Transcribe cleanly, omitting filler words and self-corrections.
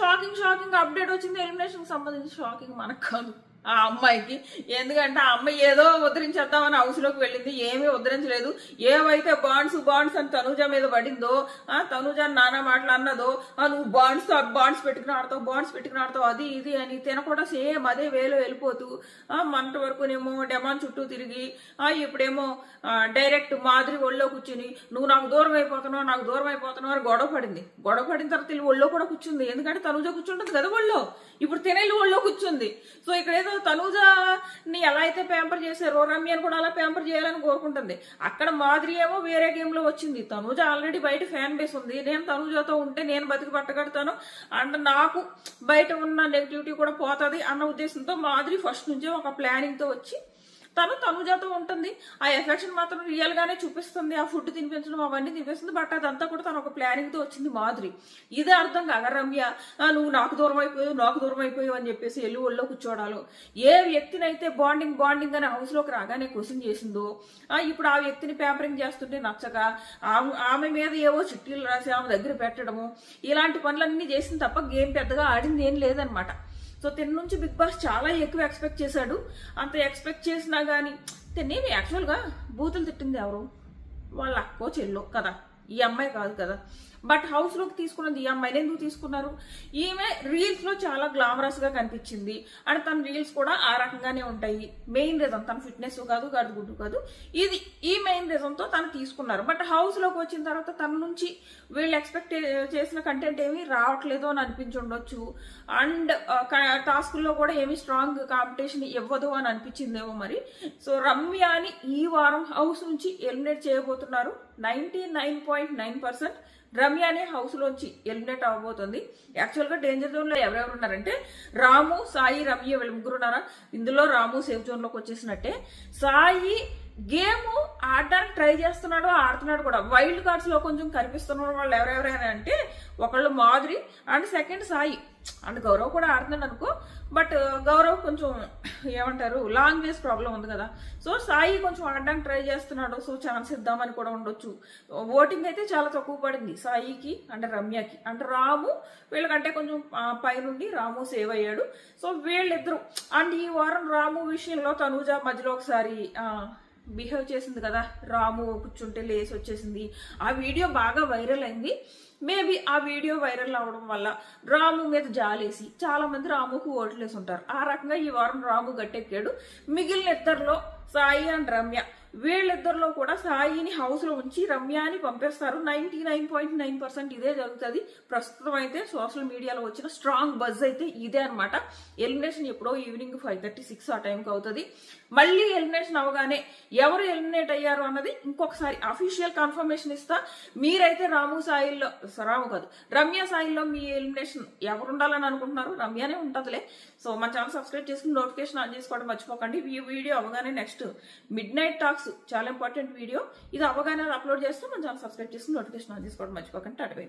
Shocking update వచ్చింది. Elimination సంబంధించి shocking మనకు కాదు, ఆ అమ్మాయికి. ఎందుకంటే ఆ అమ్మాయి ఏదో ఉద్ధరించేద్దామని హౌస్ లోకి వెళ్ళింది, ఏమీ ఉద్ధరించలేదు. ఏవైతే బాండ్స్ అని తనూజ మీద పడిందో, తనూజ నానా మాటలు అన్నదో, నువ్వు బాండ్స్ పెట్టుకుని ఆడతావు అది ఇది అని తినకుండా సేమ్ అదే వేలో వెళ్ళిపోతూ మంట వరకునేమో డెమాన్ చుట్టూ తిరిగి ఇప్పుడేమో డైరెక్ట్ మాదిరి ఒళ్ళో కూర్చుని నువ్వు నాకు దూరం అయిపోతున్నావు అని గొడవ పడిన తర్వాత వెళ్ళి ఒళ్ళో కూడా కూర్చుంది. ఎందుకంటే తనూజ కూర్చుంటుంది కదా ఒళ్ళో, ఇప్పుడు తినేళ్ళు ఒళ్ళో కూర్చుంది. సో ఇక్కడ ఏదో తనూజని ఎలా అయితే పేంపర్ చేశారో రమ్యని కూడా అలా పేంపర్ చేయాలని కోరుకుంటుంది. అక్కడ మాదిరి ఏమో వేరే గేమ్ లో వచ్చింది. తనూజ ఆల్రెడీ బయట ఫ్యాన్ బేస్ ఉంది. నేను తనూజతో ఉంటే నేను బతికి పట్టగడతాను అండ్ నాకు బయట ఉన్న నెగిటివిటీ కూడా పోతుంది అన్న ఉద్దేశంతో మాదిరి ఫస్ట్ నుంచే ఒక ప్లానింగ్ తో వచ్చి తనూజతో ఉంటుంది. ఆ ఎఫెక్షన్ మాత్రం రియల్ గానే చూపిస్తుంది, ఆ ఫుడ్ తినిపించడం అవన్నీ తినిపిస్తుంది. బట్ అదంతా కూడా తను ఒక ప్లానింగ్ తో వచ్చింది మాదిరి. ఇదే అర్థం కాక రమ్య నువ్వు నాకు దూరం అయిపోయావు అని చెప్పేసి ఎల్లు ఒళ్ళో కూర్చోడాలు. ఏ వ్యక్తినైతే బాండింగ్ అని హౌస్ లోకి రాగానే క్వశ్చన్ చేసిందో ఇప్పుడు ఆ వ్యక్తిని పేపరింగ్ చేస్తుంటే నచ్చక ఆమె మీద ఏవో చిట్టీలు రాసి ఆమె దగ్గర పెట్టడము, ఇలాంటి పనులన్నీ చేసింది తప్ప గేమ్ పెద్దగా ఆడింది ఏం లేదనమాట. సో తిన నుంచి బిగ్ బాస్ చాలా ఎక్కువ ఎక్స్పెక్ట్ చేశాడు. అంత ఎక్స్పెక్ట్ చేసినా గానీ తినేమి యాక్చువల్గా బూతులు తిట్టింది ఎవరు? వాళ్ళ అక్కో చెల్లో కదా, ఈ అమ్మాయి కాదు కదా. బట్ హౌస్ లోకి తీసుకున్నది ఈ అమ్మాయిని ఎందుకు తీసుకున్నారు? ఈమె రీల్స్ లో చాలా గ్లామరస్ గా కనిపించింది అండ్ తన రీల్స్ కూడా ఆ రకంగానే ఉంటాయి. మెయిన్ రీజన్ తన ఫిట్నెస్ కాదు, గడుగుడ్డు కాదు, ఇది ఈ మెయిన్ రీజన్ తో తను తీసుకున్నారు. బట్ హౌస్ లోకి వచ్చిన తర్వాత తన నుంచి వీళ్ళు ఎక్స్పెక్ట్ చేసిన కంటెంట్ ఏమీ రావట్లేదు అని అనిపించుండొచ్చు. అండ్ టాస్కుల్లో కూడా ఏమి స్ట్రాంగ్ కాంపిటీషన్ ఇవ్వదు అని అనిపించిందేమో మరి. సో రమ్యని ఈ వారం హౌస్ నుంచి ఎలిమినేట్ చేయబోతున్నారు. 99.9% రమ్యనే హౌస్ లోంచి ఎలిమినేట్ అవ్వబోతుంది. యాక్చువల్ గా డేంజర్ జోన్ లో ఎవరెవరు ఉన్నారంటే రాము, సాయి, రమ్య వీళ్ళు ముగ్గురు ఉన్నారా. ఇందులో రాము సేఫ్ జోన్ లోకి వచ్చేసినట్టే. సాయి గేమ్ ఆడడానికి ట్రై ఆడుతున్నాడు కూడా. వైల్డ్ కార్డ్స్ లో కొంచెం కనిపిస్తున్న వాళ్ళు ఎవరెవరైనా అంటే ఒకళ్ళు Madhuri and second Sai and Gaurav కూడా ఆడుతున్నాడు అనుకో. బట్ గౌరవ్ కొంచెం ఏమంటారు లాంగ్వేజ్ ప్రాబ్లం ఉంది కదా. సో సాయి కొంచెం ఆడడానికి ట్రై చేస్తున్నాడు. సో ఛాన్స్ ఇద్దామని కూడా ఉండొచ్చు. ఓటింగ్ అయితే చాలా తక్కువ పడింది సాయికి అండ్ రమ్యకి. అంటే రాము వీళ్ళకంటే కొంచెం పైనుండి రాము సేవ్ అయ్యాడు. సో వీళ్ళిద్దరు అండ్ ఈ వారం రాము విషయంలో తనూజ మధ్యలో ఒకసారి బిహేవ్ చేసింది కదా, రాము కూర్చుంటే లేసి వచ్చేసింది. ఆ వీడియో బాగా వైరల్ అయింది. మేబీ ఆ వీడియో వైరల్ అవడం వల్ల రాము మీద జాలేసి చాలా మంది రాముకు ఓట్లేసి ఉంటారు. ఆ రకంగా ఈ వారం రాము గట్టెక్కాడు. మిగిలిన ఇద్దరిలో సాయి అండ్ రమ్య వీళ్ళిద్దరిలో కూడా సాయిని హౌస్ లో ఉంచి రమ్యాని పంపేస్తారు. 99.9% ఇదే జరుగుతుంది. ప్రస్తుతం అయితే సోషల్ మీడియాలో వచ్చిన స్ట్రాంగ్ బజ్ అయితే ఇదే అనమాట. ఎలిమినేషన్ ఎప్పుడో ఈవినింగ్ 5:36 ఆ టైంకి అవుతుంది. మళ్ళీ ఎలిమినేషన్ అవగానే ఎవరు ఎలిమినేట్ అయ్యారు అన్నది ఇంకొకసారి అఫీషియల్ కన్ఫర్మేషన్ ఇస్తా. మీరైతే రమ్య సాయిల్లో మీ ఎలిమినేషన్ ఎవరు ఉండాలని అనుకుంటున్నారు? రమ్యనే ఉంటుందిలే. సో మన ఛానల్ సబ్స్క్రైబ్ చేసుకుని నోటిఫికేషన్ ఆన్ చేసుకోవడం మర్చిపోకండి. ఈ వీడియో అవగానే నెక్స్ట్ మిడ్ నైట్ టాక్స్ చాలా ఇంపార్టెంట్ వీడియో, ఇది అవగానే అప్లోడ్ చేస్తే మన ఛానల్ సబ్స్క్రైబ్ చేసుకుని నోటిఫికేషన్ ఆన్ చేసుకోవడం మర్చిపోకండి. Tata bye.